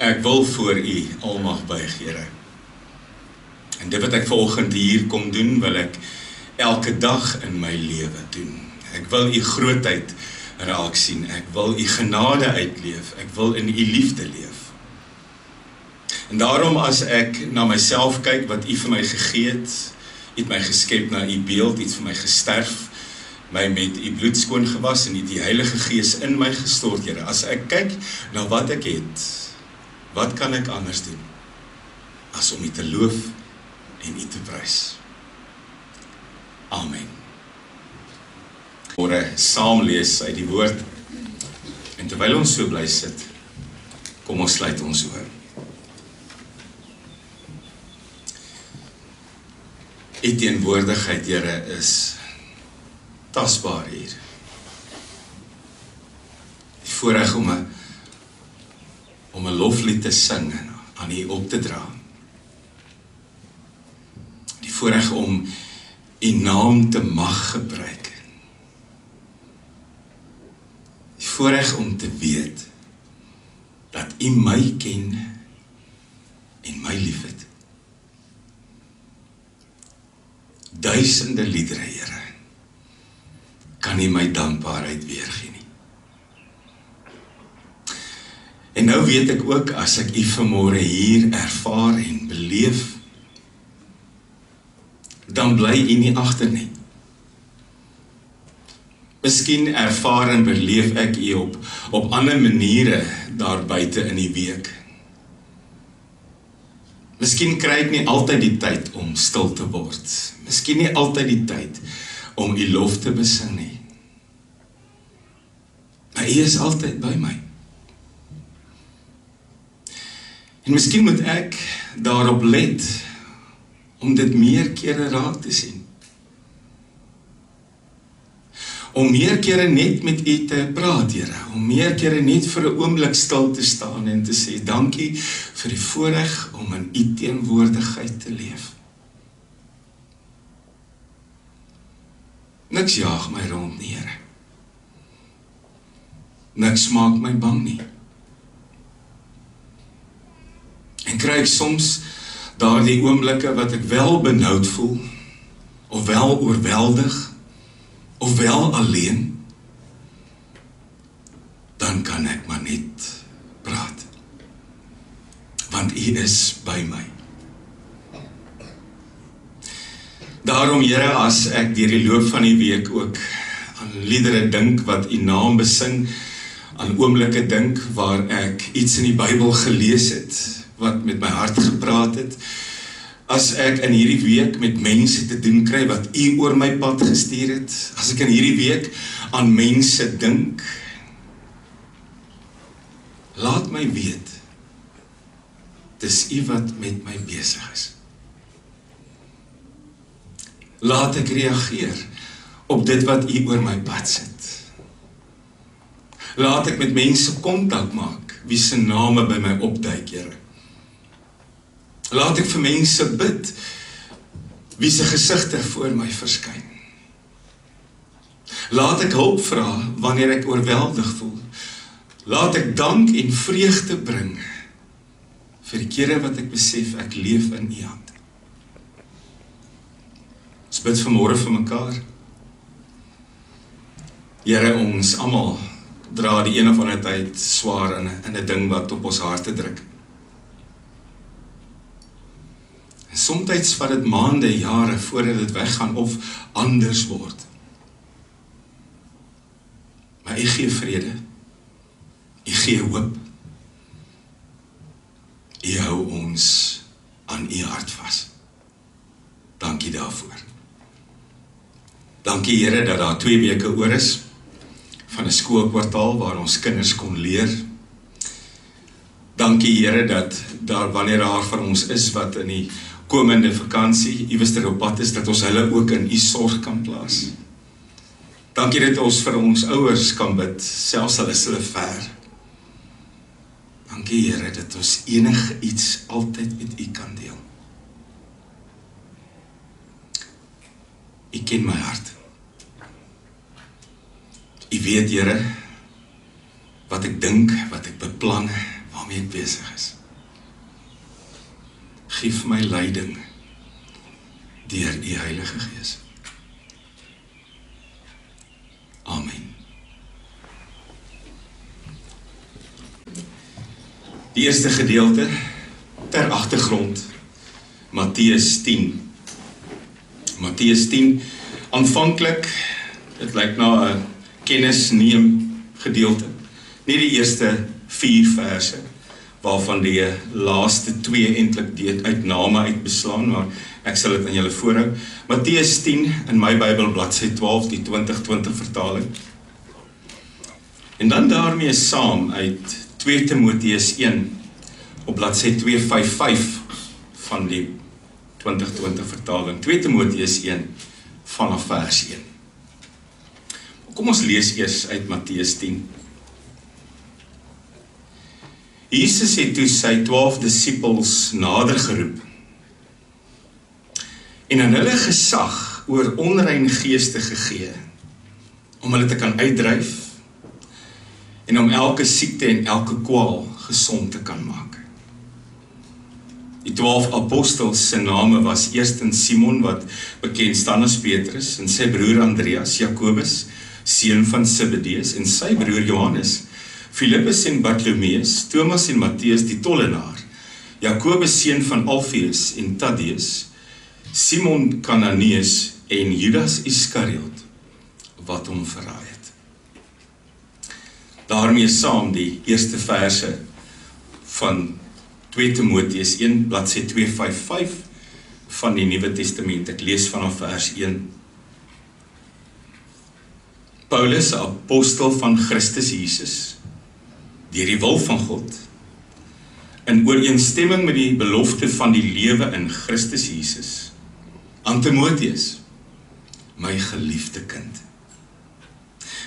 Ek wil voor U almag buig, Here. En dit wat ek vanoggend hier kom doen, wil ek elke dag in my lewe doen. Ek wil U grootheid raak sien. Ek wil U genade uitleef. Ek wil in U liefde leef. En daarom as ek na myself kyk wat U vir my gegee het, U het my geskep na U beeld, U het vir my gesterf, my met U bloed skoon gewas en U het die Heilige Gees in my gestort, Here. As ek kyk na wat ek het, wat kan ek anders doen as om U te loof en U te prys? Amen. Ons saam lees uit die woord, en terwyl ons so bly sit, kom ons sluit ons oor. U teenwoordigheid, Here, is tasbaar hier. Die voorreg om 'n loflied te sing en aan U op te dra. Die voorreg om U naam te mag gebruik. Die voorreg om te weet dat U my ken en my liefhet. Duisende liedere, Here, kan nie my dankbaarheid weergee nie. En nou weet ek ook, as ek U vanmôre hier ervaar en beleef, dan bly U nie agter nie. Miskien ervaar en beleef ek U op ander maniere daar buite in die week. Miskien kry ek nie altyd die tyd om stil te word. Miskien nie altyd die tyd om U lof te besing nie. Maar U is altyd by my. En miskien moet ek daarop let om dit meer kere raak te sien. Om meer kere net met U te praat, Here. Om meer kere net vir 'n oomblik stil te staan en te sê, dankie vir die voorreg om in U teenwoordigheid te leef. Niks jaag my rond nie, Here. Niks maak my bang nie. En kry ek soms daardie oomblikke wat ek wel benoud voel, of wel oorweldig, of wel alleen, dan kan ek maar net praat. Want U is by my. Daarom, Here, as ek deur die loop van die week ook aan liedere dink wat U naam besing, aan oomblikke dink waar ek iets in die Bybel gelees het, wat met my hart gepraat het, as ek in hierdie week met mense te doen kry wat U oor my pad gestuur het, as ek in hierdie week aan mense dink, laat my weet, dis U wat met my besig is. Laat ek reageer op dit wat U oor my pad sit. Laat ek met mense kontak maak, wie se name by my opduik, Here. Laat ek vir mense bid, wie se gesigte voor my verskyn. Laat ek hulp vra wanneer ek oorweldig voel. Laat ek dank en vreugde bring vir die kere wat ek besef ek leef in U hand. Ons bid vanmôre vir mekaar. Here, ons almal dra die een of ander tyd swaar in 'n ding wat op ons harte druk. En somtyds vat dit maande, jare voordat dit weggaan of anders word. Maar U gee vrede. U gee hoop. U hou ons aan U hart vas. Dankie daarvoor. Dankie, Here, dat daar 2 weke oor is van 'n skoolkwartaal waar ons kinders kon leer. Dankie, Here, dat daar wanneer daar van ons is wat in die komende vakansie iewers op pad is, dat ons hulle ook in U sorg kan plaas. Dankie dat ons vir ons ouers kan bid, selfs al is hulle ver. Dankie, Here, dat ons enige iets altyd met U kan deel. U ken my hart. U weet, Here, wat ek dink, wat ek beplan, waarmee ek besig is. gee vir my leiding deur U Heilige Gees. Amen. Die eerste gedeelte, ter agtergrond, Matteus 10. Matteus 10, aanvanklik, dit lyk na 'n kennisneem gedeelte. Nie die eerste 4 verse, waarvan die laaste 2 eintlik uit name uitbeslaan, maar ek sal dit aan julle voorhou. Matteus 10 in my Bybel bladsy 12, die 2020 vertaling. En dan daarmee saam uit 2 Timoteus 1 op bladsy 255 van die 2020 vertaling. 2 Timoteus 1 vanaf vers 1. Kom ons lees eers uit Matteus 10. Jesus het toe sy 12 disippels nader geroep en aan hulle gesag oor onrein geeste gegee, om hulle te kan uitdryf en om elke siekte en elke kwaal gesond te kan maak. Die 12 apostels se name was eerstens Simon, wat bekend staan as Petrus, en sy broer Andreas, Jakobus, seun van Zebedeus, en sy broer Johannes, Philippus en Bartholomeus, Thomas en Matteus die tollenaar, Jakobus seun van Alfeus en Thaddeus, Simon Kananeus en Judas Iskariot, wat hom verraai het. Daarmee saam die eerste verse van 2 Timoteus 1, bladsy 255 van die Nuwe Testament. Ek lees vanaf vers 1. Paulus, apostel van Christus Jesus, deur die wil van God, in ooreenstemming met die belofte van die lewe in Christus Jesus, aan Timoteus, my geliefde kind.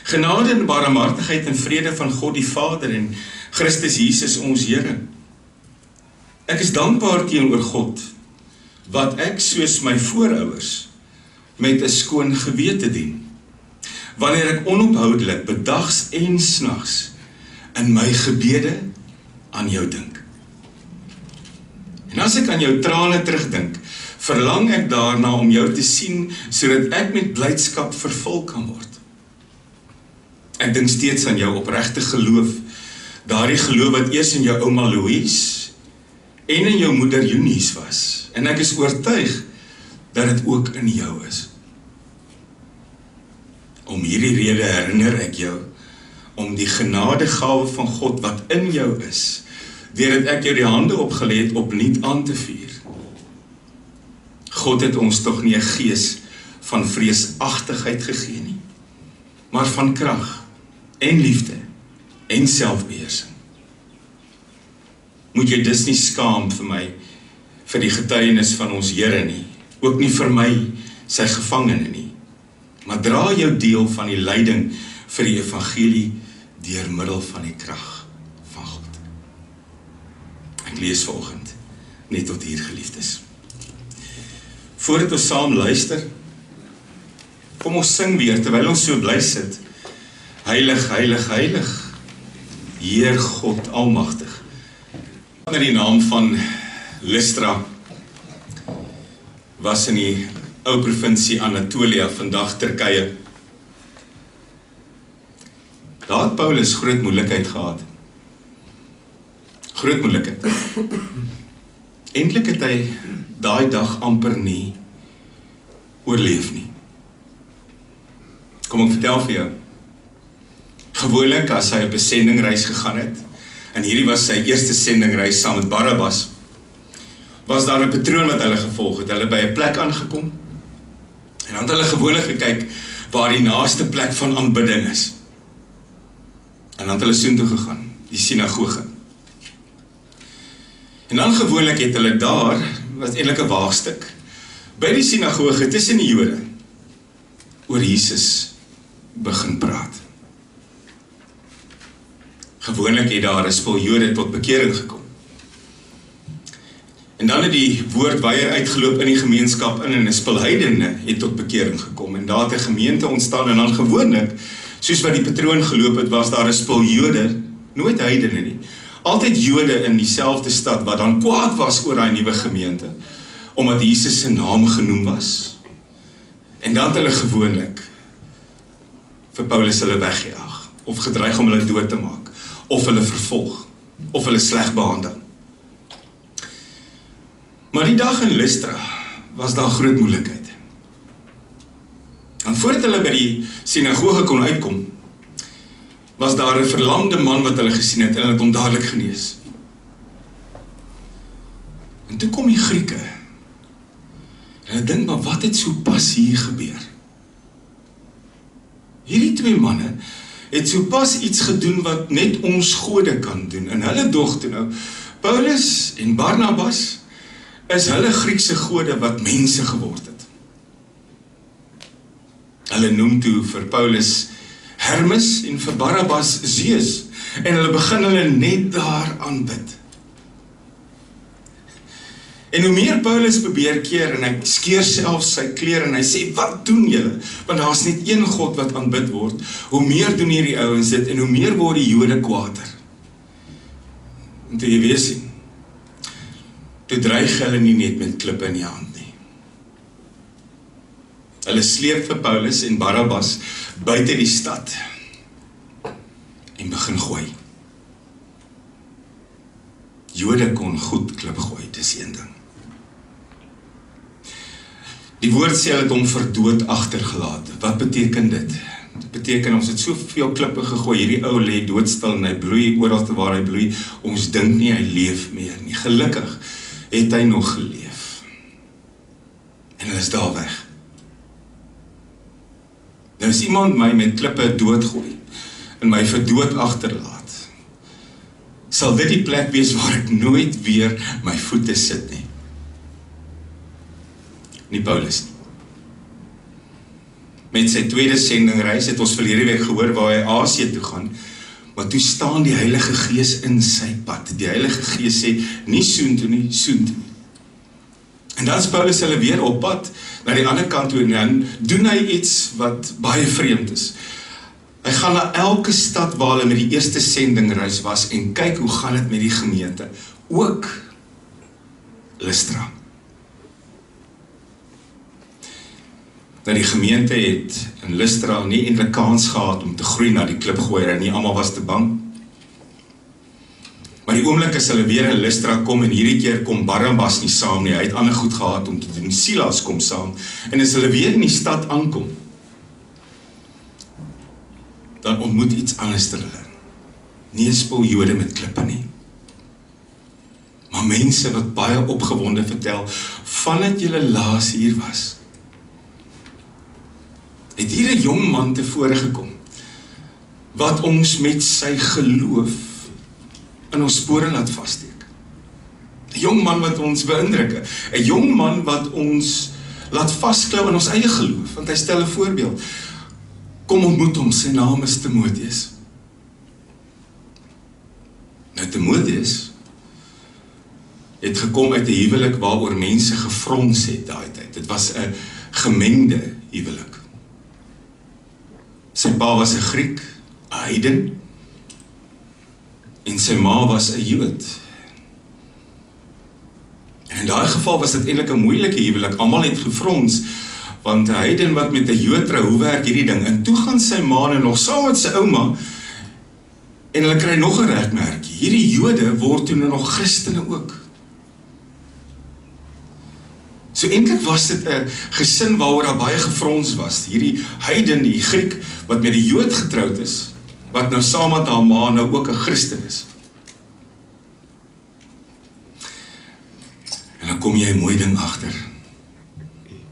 Genade en barmhartigheid en vrede van God die Vader en Christus Jesus ons Here. Ek is dankbaar teenoor God, wat ek soos my voorouers met 'n skoon gewete dien, wanneer ek onophoudelik bedags en snags in my gebede aan jou dink. En as ek aan jou trane terugdink, verlang ek daarna om jou te sien, sodat ek met blydskap vervul kan word. Ek dink steeds aan jou opregte geloof, daardie geloof wat eers in jou ouma Louise en in jou moeder Eunice was, en ek is oortuig dat dit ook in jou is. Om hierdie rede herinner ek jou om die genadegawe van God wat in jou is, deurdat ek jou die hande opgelê het, opnuut aan te vuur. God het ons tog nie 'n gees van vreesagtigheid gegee nie, maar van krag en liefde en selfbeheersing. Moet jy dus nie skaam vir my, vir die getuienis van ons Here nie, ook nie vir my, sy gevangene nie, maar dra jou deel van die lyding vir die evangelie deur middel van die krag van God. Ek lees vanoggend net tot hier, geliefdes. Voordat ons saam luister, kom ons sing weer, terwyl ons so bly sit. Heilig, heilig, heilig, Heer God Almagtig. Met die naam van Lystra, was in die ou provinsie Anatolia, vandag Turkye. Daar het Paulus groot moeilikheid gehad. Groot moeilikheid. Eintlik het hy daai dag amper nie oorleef nie. Kom ek vertel vir jou. Gewoonlik as hy op 'n sendingreis gegaan het, en hierdie was sy eerste sendingreis saam met Barabbas, was daar 'n patroon wat hulle gevolg het. Hulle by 'n plek aangekom, en dan het hulle gewoonlik gekyk waar die naaste plek van aanbidding is. En dan het hulle soontoe gegaan, die sinagoge. En dan gewoonlik het hulle daar, was eintlik 'n waagstuk, by die sinagoge tussen die Jode, oor Jesus begin praat. Gewoonlik het daar 'n spul Jode tot bekering gekom. En dan het die woordweier uitgeloop in die gemeenskap in, en 'n spul heidene het tot bekering gekom, en daar het 'n gemeente ontstaan, en dan gewoonlik, soos wat die patroon geloop het, was daar 'n spul Jode, nooit heidene nie, Altyd Jode in dieselfde stad wat dan kwaad was oor daai nuwe gemeente, omdat Jesus se naam genoem was. En dan het hulle gewoonlik vir Paulus hulle weggejaag, of gedreig om hulle dood te maak, of hulle vervolg, of hulle sleg behandel. Maar die dag in Lystra was daar groot moeilikheid. En voordat hulle by die sinagoge kon uitkom, was daar 'n verlamde man wat hulle gesien het en hulle het hom dadelik genees. En toe kom die Grieke en hulle dink, maar wat het so pas hier gebeur? Hierdie twee manne het so pas iets gedoen wat net ons gode kan doen. En hulle dog toe nou, Paulus en Barnabas is hulle Griekse gode wat mense geword het. Hulle noem toe vir Paulus Hermes en vir Barabbas Zeus, en hulle begin hulle net daar aanbid. En hoe meer Paulus probeer keer, en hy skeer selfs sy klere, en hy sê, wat doen julle? Want daar is net een God wat aanbid word. Hoe meer doen hierdie ouens dit, en hoe meer word die Jode kwaader. En toe jy weer sien, toe dreig hulle nie net met klippe in die hand nie. Hulle sleep vir Paulus en Barabbas buite die stad en begin gooi. Jode kon goed klip gooi, dis een ding. Die woord sê hulle het hom vir dood agtergelaat. Wat beteken dit? Dit beteken ons het soveel klippe gegooi, hierdie ou lê doodstil en hy bloei oral te waar hy bloei. Ons dink nie hy leef meer nie. Gelukkig het hy nog geleef. En hulle is daar weg. Nou as iemand my met klippe doodgooi en my vir dood agterlaat, sal dit die plek wees waar ek nooit weer my voete sit nie. Nie Paulus nie. Met sy tweede sendingreis het ons verlede week gehoor waar hy Asië toe gaan, maar toe staan die Heilige Gees in sy pad. Die Heilige Gees sê, nie soontoe nie, soontoe nie. En dan is Paulus hulle weer op pad na die ander kant toe, en dan doen hy iets wat baie vreemd is. Hy gaan na elke stad waar hulle met die eerste sendingreis was, en kyk hoe gaan dit met die gemeente. Ook Lystra. Nou die gemeente het in Lystra nie eintlik kans gehad om te groei na die klipgooier, en nie almal was te bang. Maar die oomblik as hulle weer in Lystra kom, en hierdie keer kom Barnabas nie saam nie, hy het ander goed gehad om te doen, Silas kom saam, en as hulle weer in die stad aankom, dan ontmoet iets anders ter hulle. Nie 'n spul Jode met klippe nie, maar mense wat baie opgewonde vertel, vandat julle laas hier was, het hier 'n jong man tevore gekom, wat ons met sy geloof in ons spore laat vassteek. 'n Jong man wat ons beïndruk, 'n jong man wat ons laat vasklou in ons eie geloof, want hy stel 'n voorbeeld. Kom ontmoet hom, sy naam is Timotheus. Nou Timotheus het gekom uit 'n huwelik waaroor mense gefrons het daai tyd. Dit was 'n gemengde huwelik. Sy pa was 'n Griek, 'n heiden, en sy ma was 'n Jood. En in daai geval was dit eintlik 'n moeilike huwelik. Almal het gefrons, want 'n heiden wat met 'n Jood trou, hoe werk hierdie ding? En toe gaan sy ma nou nog saam met sy ouma, en hulle kry nog 'n regmerkie. Hierdie Jode word toe nog Christene ook. So eintlik was dit 'n gesin waaroor daar baie gefrons was. Hierdie heiden, die Griek, wat met die Jood getroud is, wat nou saam met haar ma nou ook 'n Christen is. En dan kom jy 'n mooi ding agter.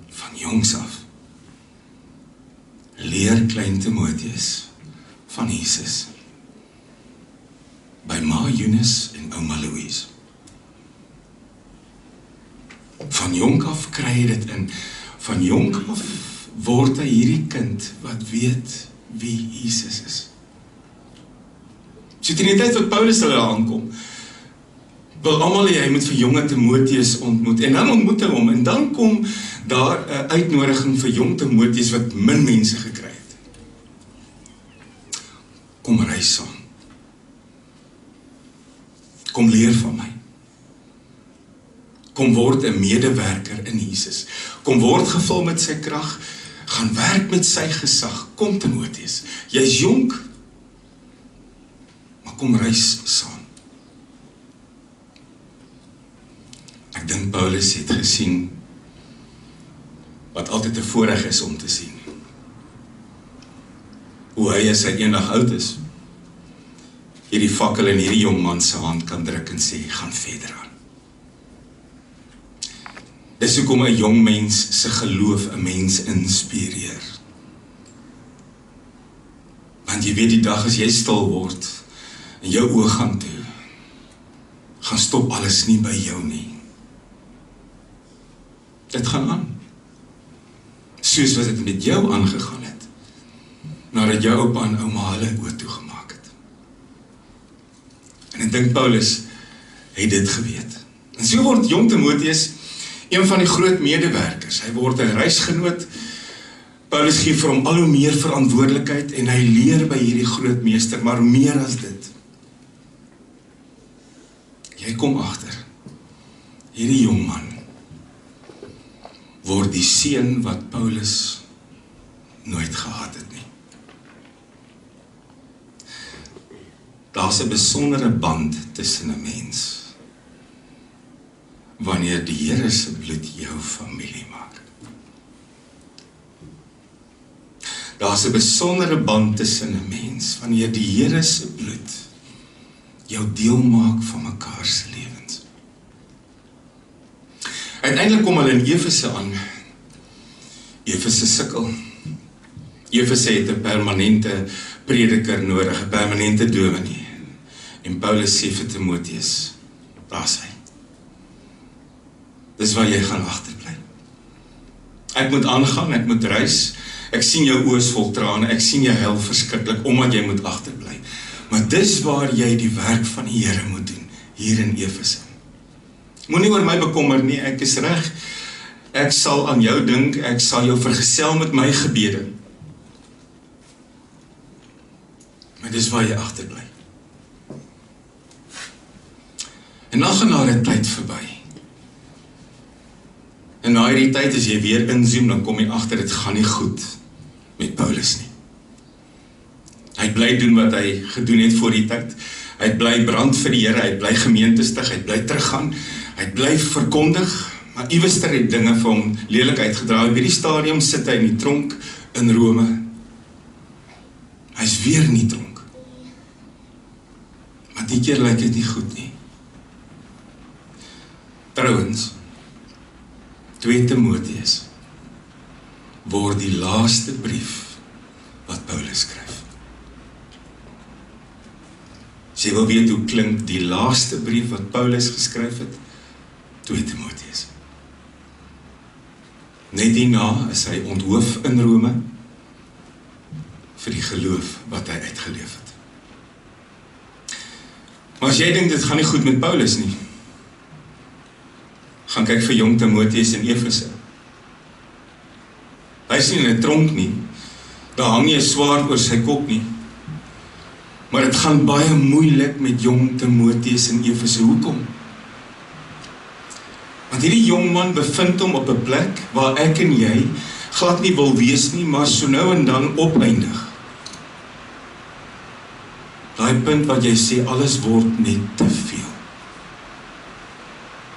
Van jongs af. Leer klein Timotheus van Jesus. By ma Eunice en ouma Louise. Van jonk af kry hy dit in. Van jonk af word hy hierdie kind wat weet wie Jesus is. So teen die tyd wat Paulus hulle aankom, wil almal hê hy moet vir jonge Timotheus ontmoet, en dan ontmoet hy hom, en dan kom daar 'n uitnodiging vir jong Timotheus wat min mense gekry het. Kom reis saam. Kom leer van my. Kom word 'n medewerker in Jesus. Kom word gevul met sy krag. Gaan werk met sy gesag. Kom Timoteus. Jy's jonk, maar kom reis saam. Ek dink Paulus het gesien wat altyd 'n voorreg is om te sien. Hoe hy as hy eendag oud is, hierdie fakkel in hierdie jong man se hand kan druk en sê, gaan verder aan. Dis hoekom 'n jong mens se geloof 'n mens inspireer. Want jy weet die dag as jy stil word en jou oë gaan toe, gaan stop alles nie by jou nie. Dit gaan aan. Soos wat dit met jou aangegaan het, nadat jou oupa en ouma hulle oë toegemaak het. En ek dink Paulus het dit geweet. En so word jong Timoteus een van die groot medewerkers. Hy word 'n reisgenoot. Paulus gee vir hom al hoe meer verantwoordelikheid en hy leer by hierdie groot meester, maar meer as dit. Jy kom agter, hierdie jong man word die seun wat Paulus nooit gehad het nie. Daar's 'n besondere band tussen 'n mens wanneer die Here se bloed jou familie maak. Daar's 'n besondere band tussen 'n mens wanneer die Here se bloed jou deel maak van mekaar se lewens. Uiteindelik kom hulle in Efese aan. Efese sukkel. Efese het 'n permanente prediker nodig, 'n permanente dominee. En Paulus sê vir Timoteus, daar's hy. Dis waar jy gaan agterbly. Ek moet aangaan, ek moet reis. Ek sien jou oë is vol trane, ek sien jy huil verskriklik omdat jy moet agterbly. Maar dis waar jy die werk van die Here moet doen, hier in Efese. Moenie oor my bekommer nie, ek is reg. Ek sal aan jou dink, ek sal jou vergesel met my gebede. Maar dis waar jy agterbly. En dan gaan daar 'n tyd verby. En na hierdie tyd as jy weer inzoom, dan kom jy agter, dit gaan nie goed met Paulus nie. Hy bly doen wat hy gedoen het voor die tyd. Hy bly brand vir die Here, hy bly gemeente stig, hy bly teruggaan, hy bly verkondig, maar iewester het dinge vir hom lelik uitgedraai. Op hierdie stadium sit hy in die tronk in Rome. Hy's weer in die tronk. Maar die keer lyk dit nie goed nie. Trouwens, 2 Timoteus word die laaste brief wat Paulus skryf. As jy wil weet hoe klink die laaste brief wat Paulus geskryf het, 2 Timoteus. Net hierna is hy onthoof in Rome vir die geloof wat hy uitgeleef het. Maar as jy dink dit gaan nie goed met Paulus nie, gaan kyk vir jong Timoteus in Efese. Hy is nie in 'n tronk nie, daar hang nie 'n swaard oor sy kop nie, maar dit gaan baie moeilik met jong Timoteus in Efese. Hoekom? Want hierdie jong man bevind hom op 'n plek waar ek en jy glad nie wil wees nie, maar so nou en dan opeindig. Daai punt wat jy sê, alles word net te veel.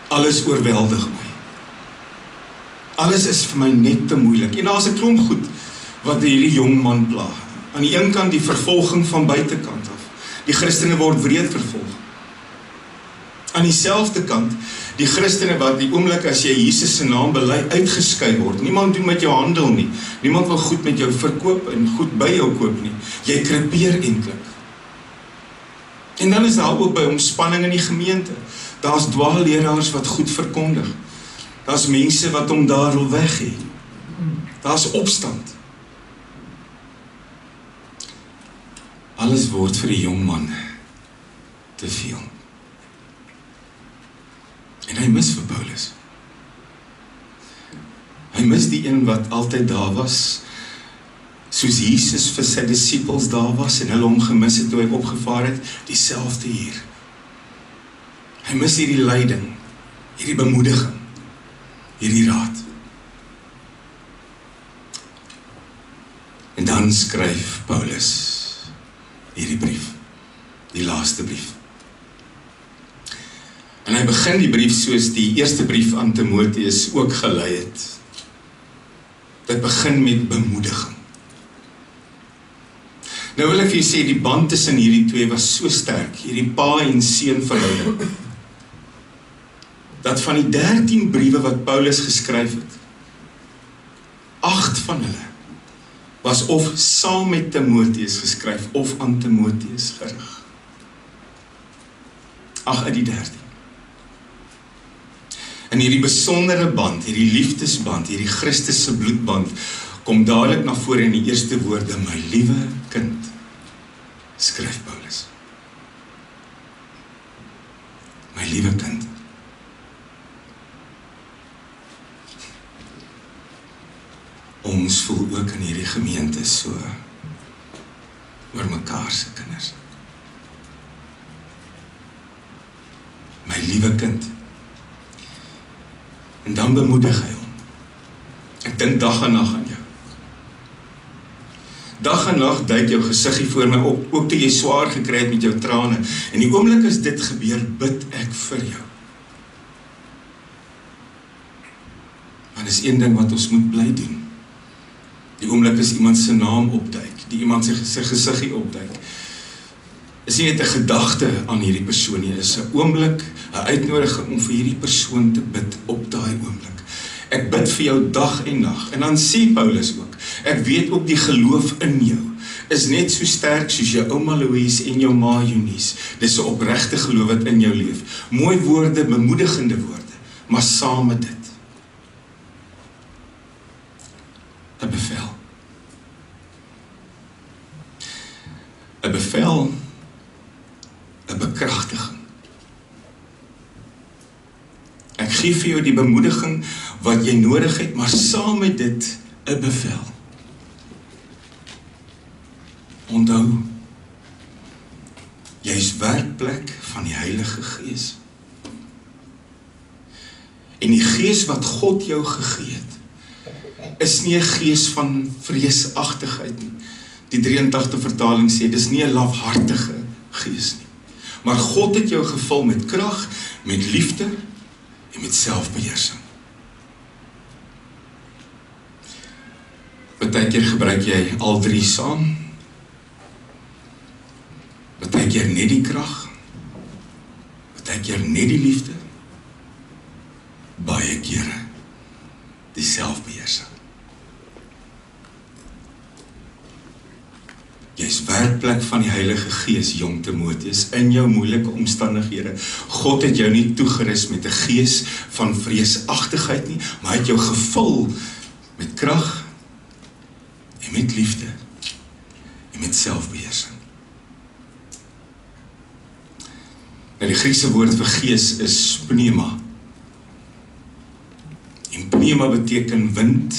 Alles oorweldig my. Alles is vir my net te moeilik. En daar's 'n klomp goed wat hierdie jong man pla. Aan die een kant die vervolging van buitekant af. Die Christene word wreed vervolg. Aan dieselfde kant, die Christene wat die oomblik as jy Jesus se naam bely uitgeskei word. Niemand doen met jou handel nie. Niemand wil goed met jou verkoop en goed by jou koop nie. Jy krepeer eintlik. En dan is daar ook by omspanning in die gemeente. Daar's dwaalleraars wat goed verkondig. Daar's mense wat hom daar wil weg hê. Daar's opstand. Alles word vir die jong man te veel. En hy mis vir Paulus. Hy mis die een wat altyd daar was, soos Jesus vir sy disippels daar was en hulle hom gemis het toe hy opgevaar het, dieselfde hier. Hy mis hierdie leiding, hierdie bemoediging, hierdie raad. En dan skryf Paulus hierdie brief, die laaste brief. En hy begin die brief soos die eerste brief aan Timoteus ook gelei het. Dit begin met bemoediging. Nou wil ek vir julle sê, die band tussen hierdie twee was so sterk, hierdie pa en seun verhouding, dat van die 13 briewe wat Paulus geskryf het, 8 van hulle was of saam met Timoteus geskryf, of aan Timoteus gerig. 8 uit die 13. En hierdie besondere band, hierdie liefdesband, hierdie Christus se bloedband, kom dadelik na vore in die eerste woorde, my liewe kind, skryf Paulus. My liewe kind. Ons voel ook in hierdie gemeente so oor mekaar se kinders. My liewe kind. En dan bemoedig hy hom. Ek dink dag en nag aan jou. Dag en nag duik jou gesiggie voor my op, ook toe jy swaar gekry het met jou trane. En die oomblik as dit gebeur, bid ek vir jou. Want is een ding wat ons moet bly doen. Die oomblik as iemand se naam opduik, die iemand sy gesiggie opduik, is nie net 'n gedagte aan hierdie persoon nie, is 'n oomblik, 'n uitnodiging om vir hierdie persoon te bid op daai oomblik. Ek bid vir jou dag en nag. En dan sê Paulus ook, ek weet ook die geloof in jou is net so sterk soos jou ouma Louise en jou ma Eunice. Dis 'n opregte geloof wat in jou leef. Mooi woorde, bemoedigende woorde, maar saam met dit 'n bevel. 'n bevel, 'n bekragtiging. Ek gee vir jou die bemoediging wat jy nodig het, maar saam met dit 'n bevel. Onthou, jy is werkplek van die Heilige Gees. En die gees wat God jou gegee het, is nie 'n gees van vreesagtigheid nie. Die 83 vertaling sê, dis nie 'n lafhartige gees nie. Maar God het jou gevul met krag, met liefde en met selfbeheersing. Partykeer gebruik jy al drie saam. Partykeer net die krag. Partykeer net die liefde. Baie kere die selfbeheersing. Jy is werkplek van die Heilige Gees, jong Timoteus, in jou moeilike omstandighede. God het jou nie toegerus met 'n gees van vreesagtigheid nie, maar hy het jou gevul met krag en met liefde en met selfbeheersing. Nou die Griekse woord vir gees is pneuma. En pneuma beteken wind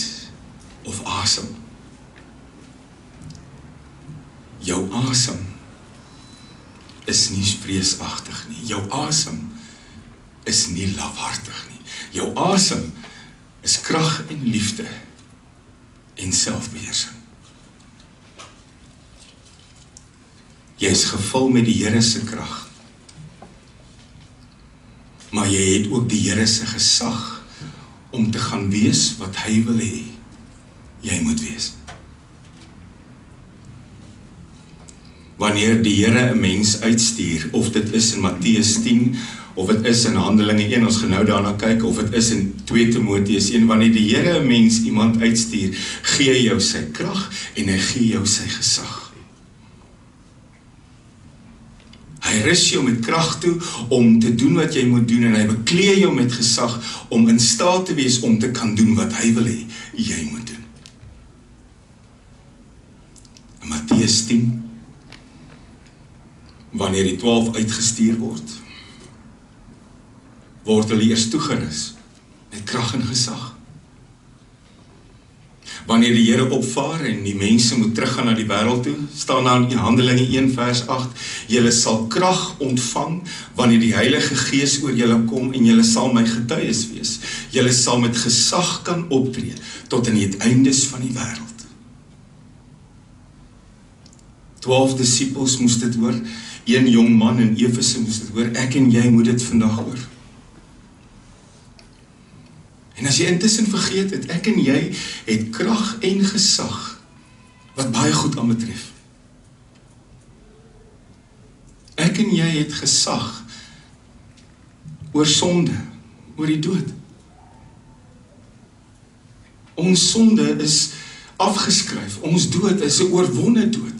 of asem. Jou asem is nie vreesagtig nie. Jou asem is nie lafhartig nie. Jou asem is krag en liefde en selfbeheersing. Jy is gevul met die Here se krag. Maar jy het ook die Here se gesag om te gaan wees wat hy wil hê jy moet wees. Wanneer die Here 'n mens uitstuur, of dit is in Matteus 10, of dit is in Handelinge 1, ons gaan nou daarna kyk, of dit is in 2 Timoteus 1, wanneer die Here 'n mens iemand uitstuur, gee hy jou sy krag en hy gee jou sy gesag. Hy rus jou met krag toe om te doen wat jy moet doen en hy beklee jou met gesag om in staat te wees om te kan doen wat hy wil hê jy moet doen. In Matteus 10, wanneer die 12 uitgestuur word hulle eers toegerus met krag en gesag. Wanneer die Here opvaar en die mense moet teruggaan na die wêreld toe, staan daar in Handelinge 1 vers 8, julle sal krag ontvang wanneer die Heilige Gees oor julle kom en julle sal my getuies wees. Julle sal met gesag kan optree tot in die eindes van die wêreld. 12 disippels moes dit hoor, een jong man in Efese moes dit hoor, ek en jy moet dit vandag hoor. En as jy intussen vergeet het, ek en jy het krag en gesag, wat baie goed aanbetref. Ek en jy het gesag oor sonde, oor die dood. Ons sonde is afgeskryf, ons dood is 'n oorwonne dood.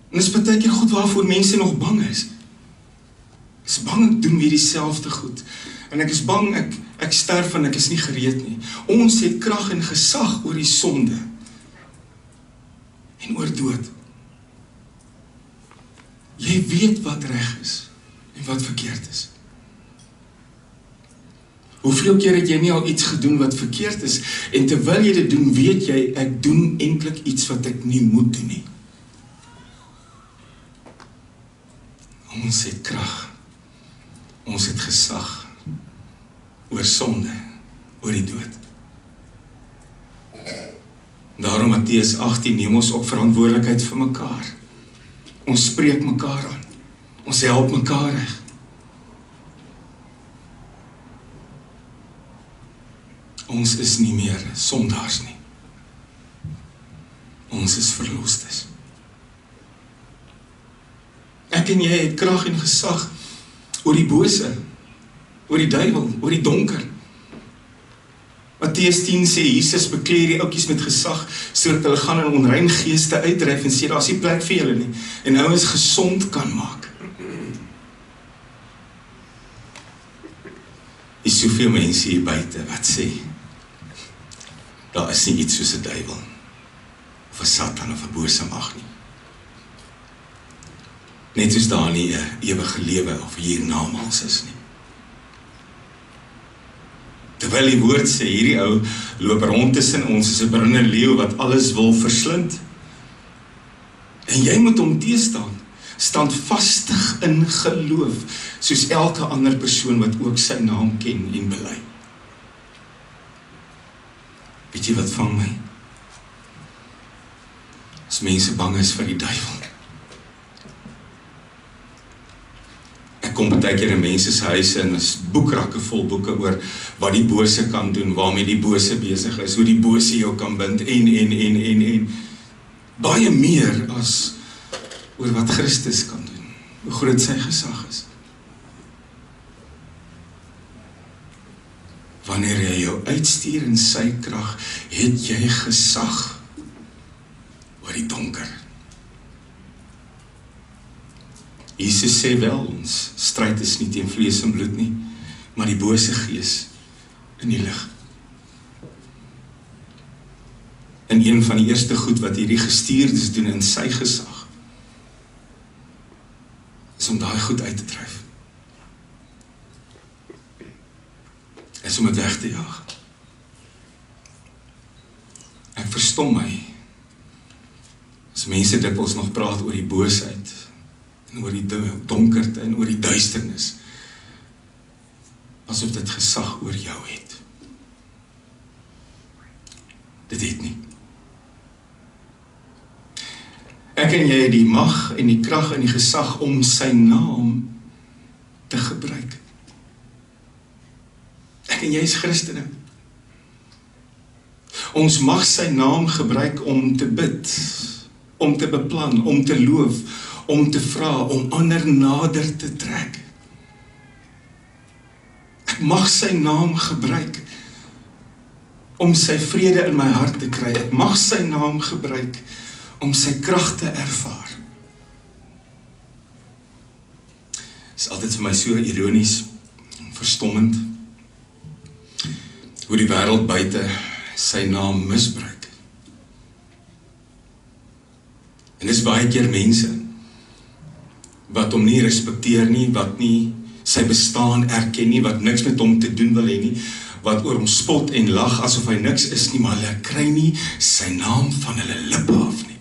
En dis baie keer goed waarvoor mense nog bang is. Ek is bang ek doen weer dieselfde goed. En ek is bang ek sterf en ek is nie gereed nie. Ons het krag en gesag oor die sonde. En oor dood. Jy weet wat reg is en wat verkeerd is. Hoeveel keer het jy nie al iets gedoen wat verkeerd is, en terwyl jy dit doen, weet jy, ek doen eintlik iets wat ek nie moet doen nie. Ons het krag, ons het gesag oor sonde, oor die dood. Daarom Matteus 18 neem ons op verantwoordelikheid vir mekaar. Ons spreek mekaar aan, ons help mekaar reg. Ons is nie meer sondaars nie. Ons is verloostes. Ek en jy het krag en gesag oor die bose, oor die duiwel, oor die donker. Matteus 10 sê, Jesus bekleer die ouetjies met gesag, sodat hulle gaan in onrein geeste uitdryf en sê, daar is nie plek vir julle nie, en ouens gesond kan maak. Is soveel mense hier buite wat sê, daar is nie iets soos 'n duiwel, of 'n Satan, of 'n bose mag nie. Net soos daar nie 'n ewige lewe of hiernamaals is nie. Terwyl die woord sê, hierdie ou loop rond tussen ons as 'n brullende leeu wat alles wil verslind. En jy moet hom teëstaan, standvastig in geloof, soos elke ander persoon wat ook sy naam ken en bely. Weet jy wat vang my? As mense bang is vir die duiwel. Ek kom baie keer in mense se huise en is boekrakke vol boeke oor wat die bose kan doen, waarmee die bose besig is, hoe die bose jou kan bind en. Baie meer as oor wat Christus kan doen, hoe groot sy gesag is. Wanneer hy jou uitstuur in sy krag, het jy gesag oor die donker. Jesus sê wel, ons stryd is nie teen vlees en bloed nie, maar die bose gees in die lig. En een van die eerste goed wat hierdie gestuurdes doen in sy gesag, is om daai goed uit te dryf. Is om het weg te jaag. Ek verstom my, as mense dikwels nog praat oor die boosheid, en oor die donkerte, en oor die duisternis, asof dit gesag oor jou het. Dit het nie. Ek en jy het die mag en die krag en die gesag om sy naam te gebruik. Ek en jy is Christene. Ons mag sy naam gebruik om te bid, om te beplan, om te loof, om te vra, om ander nader te trek. Ek mag sy naam gebruik om sy vrede in my hart te kry. Ek mag sy naam gebruik om sy krag te ervaar. Dit is altyd vir my so ironies, verstommend, hoe die wêreld buite sy naam misbruik. En dis baie keer mense wat hom nie respekteer nie, wat nie sy bestaan erken nie, wat niks met hom te doen wil hê nie, wat oor hom spot en lag asof hy niks is nie, maar hulle kry nie sy naam van hulle lippe af nie.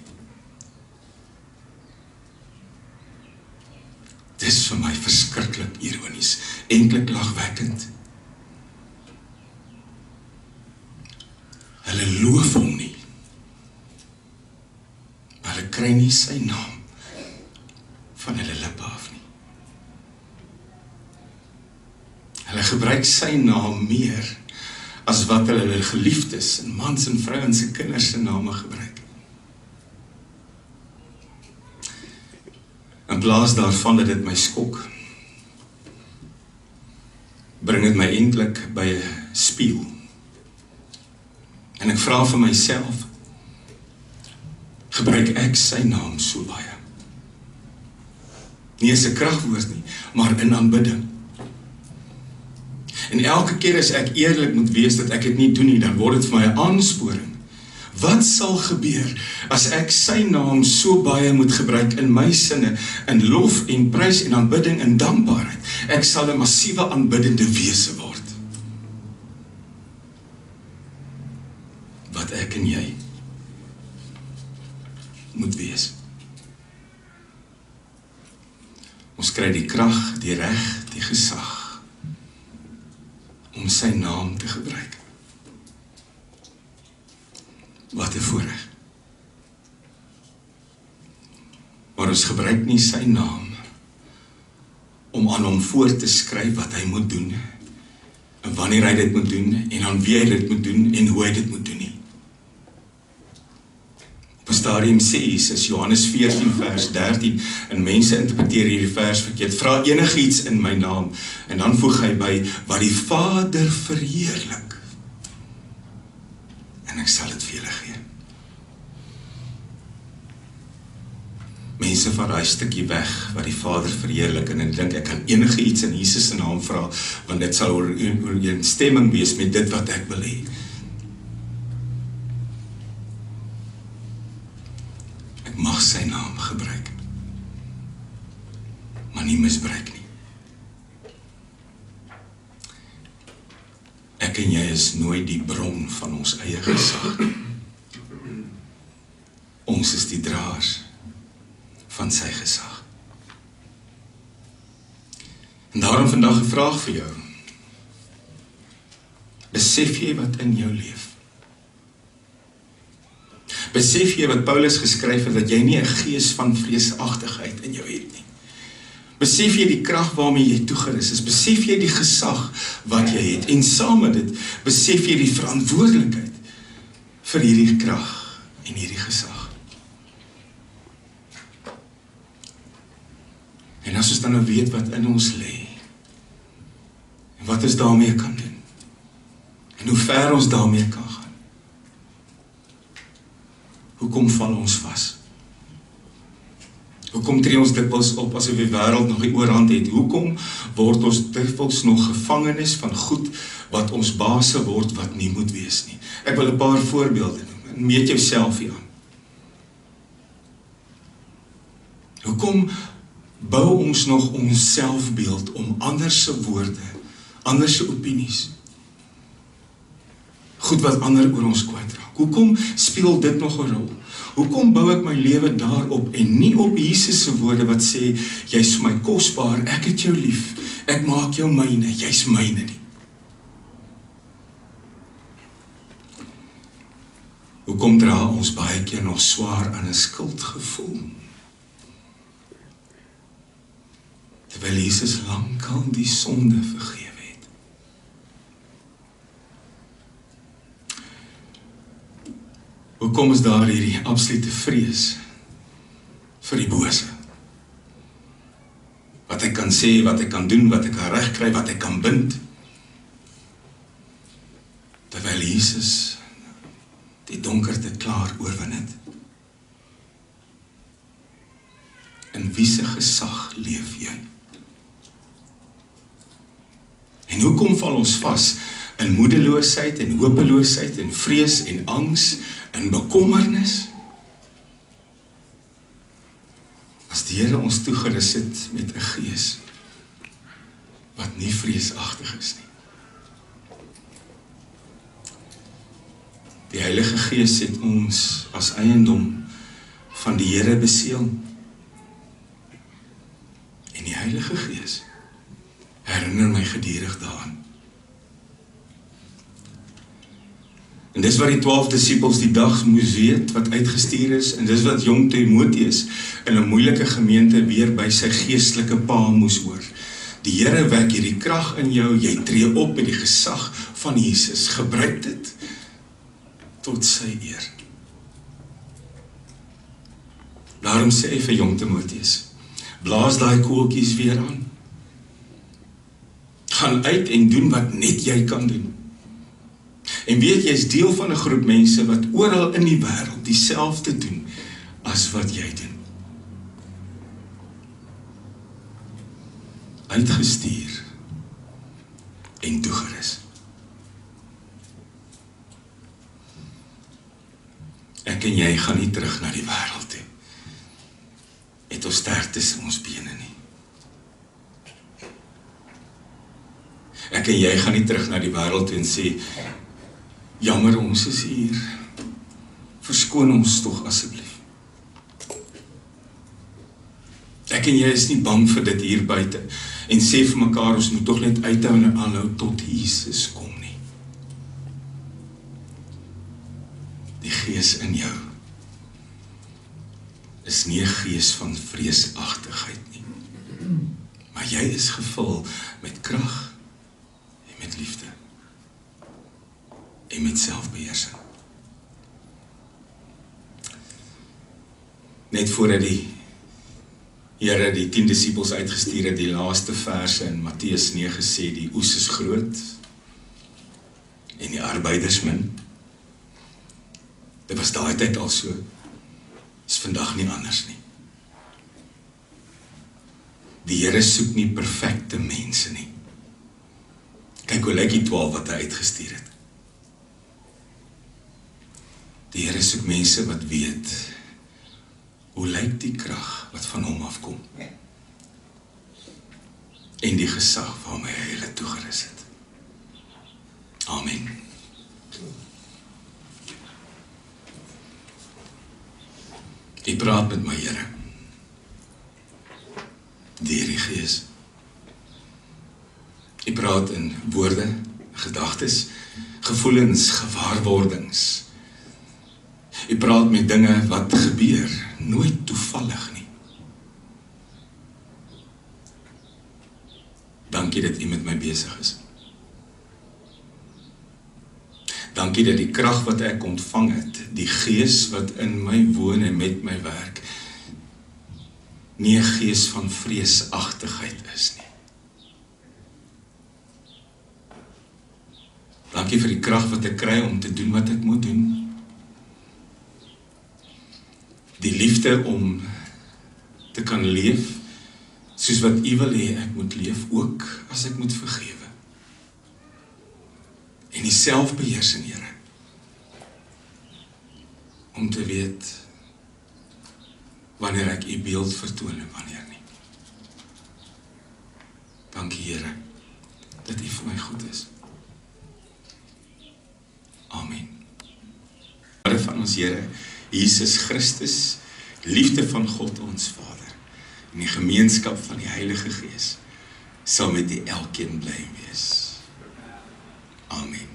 Dis vir my verskriklik ironies, eintlik lagwekkend. Hulle loof hom nie, maar hulle kry nie sy naam van hulle lippe af nie. Hulle gebruik sy naam meer as wat hulle geliefdes en mans en vrouens en kinders se name gebruik. In plaas daarvan dat dit my skok, bring dit my eintlik by 'n spieël. En ek vra vir myself, gebruik ek sy naam so baie? Nie as 'n kragwoord nie, maar in aanbidding. En elke keer as ek eerlik moet wees dat ek dit nie doen nie, dan word dit vir my 'n aansporing. Wat sal gebeur as ek sy naam so baie moet gebruik in my sinne, in lof en prys en aanbidding en dankbaarheid? Ek sal 'n massiewe aanbiddende wese word. Wat ek en jy moet wees. Ons kry die krag, die reg, die gesag om sy naam te gebruik. Wat 'n voorreg. Maar ons gebruik nie sy naam om aan hom voor te skryf wat hy moet doen, en wanneer hy dit moet doen, en aan wie hy dit moet doen, en hoe hy dit moet doen nie. Op 'n stadium sê Jesus, Johannes 14 vers 13, en mense interpreteer hierdie vers verkeerd, vra enigiets in my naam, en dan voeg hy by, wat die Vader verheerlik, en ek sal dit vir julle gee. Mense van daai stukkie weg, wat die Vader verheerlik, en ek dink, ek kan enige iets in Jesus se naam vra, want dit sal ooreenstemming wees met dit wat ek wil hê. Ek mag sy naam gebruik, maar nie misbruik nie. Ek en jy is nooit die bron van ons eie gesag. Ons is die draers van sy gesag. En daarom vandag 'n vraag vir jou. Besef jy wat in jou leef? Besef jy wat Paulus geskryf het, dat jy nie 'n gees van vreesagtigheid in jou het nie? Besef jy die krag waarmee jy toegerus is? Besef jy die gesag wat jy het? En saam met dit, besef jy die verantwoordelikheid vir hierdie krag en hierdie gesag? En as ons dan nou weet wat in ons lê, en wat ons daarmee kan doen, en hoe ver ons daarmee kan gaan, hoekom val ons vas? Hoekom tree ons dikwels op asof die wêreld nog die oorhand het? Hoekom word ons dikwels nog gevangenes van goed wat ons baase word wat nie moet wees nie? Ek wil 'n paar voorbeelde noem, en meet jouself hier aan. Hoekom bou ons nog ons selfbeeld om ander se woorde, ander se opinies, goed wat ander oor ons kwytraak? Hoekom speel dit nog 'n rol? Hoekom bou ek my lewe daarop en nie op Jesus se woorde wat sê, jy's vir my kosbaar, ek het jou lief, ek maak jou myne, jy's myne nie? Hoekom dra ons baie keer nog swaar aan 'n skuldgevoel? Terwyl Jesus lankal die sonde vergewe het. Hoekom is daar hierdie absolute vrees vir die bose? Wat ek kan sê, wat ek kan doen, wat ek kan regkry, wat ek kan bind. Terwyl Jesus die donkerte klaar oorwin het. In wie se gesag leef jy? En hoekom val ons vas in moedeloosheid en hopeloosheid en vrees en angs en bekommernis? As die Here ons toegerus het met 'n gees wat nie vreesagtig is nie. Die Heilige Gees het ons as eiendom van die Here beseël. En die Heilige Gees herinner my gedurig daaraan. En dis wat die 12 disippels die dag moes weet, wat uitgestuur is, en dis wat jong Timoteus in 'n moeilike gemeente weer by sy geestelike pa moes hoor. Die Here werk hierdie krag in jou, jy tree op met die gesag van Jesus, gebruik dit tot sy eer. Daarom sê hy vir jong Timoteus, blaas daai koeltjies weer aan. Gaan uit en doen wat net jy kan doen. En weet jy is deel van 'n groep mense wat oral in die wêreld dieselfde doen as wat jy doen. Uitgestuur en toegerus. Ek en jy gaan nie terug na die wêreld toe. Het ons sterktes in ons bene nie. Ek en jy gaan nie terug na die wêreld toe en sê, jammer ons is hier, verskoon ons tog asseblief. Ek en jy is nie bang vir dit hier buite, en sê vir mekaar, ons moet tog net uithou en aanhou tot Jesus kom nie. Die Gees in jou is nie 'n gees van vreesagtigheid nie, maar jy is gevul met krag en met liefde en met selfbeheersing. Net voordat die Here die 10 disippels uitgestuur het, die laaste verse in Matteus 9 sê, die oes is groot en die arbeiders min. Dit was daai tyd al so, is vandag nie anders nie. Die Here soek nie perfekte mense nie. Kyk hoe lyk die 12 wat hy uitgestuur het. Die Here soek mense wat weet, hoe lyk die krag wat van hom afkom? En die gesag waarmee hy hulle toegerus het. Amen. Ek praat met my Here, deur die Gees. Ek praat in woorde, gedagtes, gevoelens, gewaarwordings. Ek praat met dinge wat gebeur, nooit toevallig nie. Dankie dat U met my besig is. Dankie dat die krag wat ek ontvang het, die Gees wat in my woon en met my werk, nie 'n gees van vreesagtigheid is nie. Dankie vir die krag wat ek kry om te doen wat ek moet doen. Die liefde om te kan leef, soos wat U wil hê ek moet leef, ook as ek moet vergewe. En die selfbeheersing, Here, om te weet wanneer ek U beeld vertoon en wanneer nie. Dankie, Here, dat U vir my goed is. Amen. Vader van ons Here, Jesus Christus, liefde van God ons Vader, en die gemeenskap van die Heilige Gees, sal met die elkeen bly wees. Amen.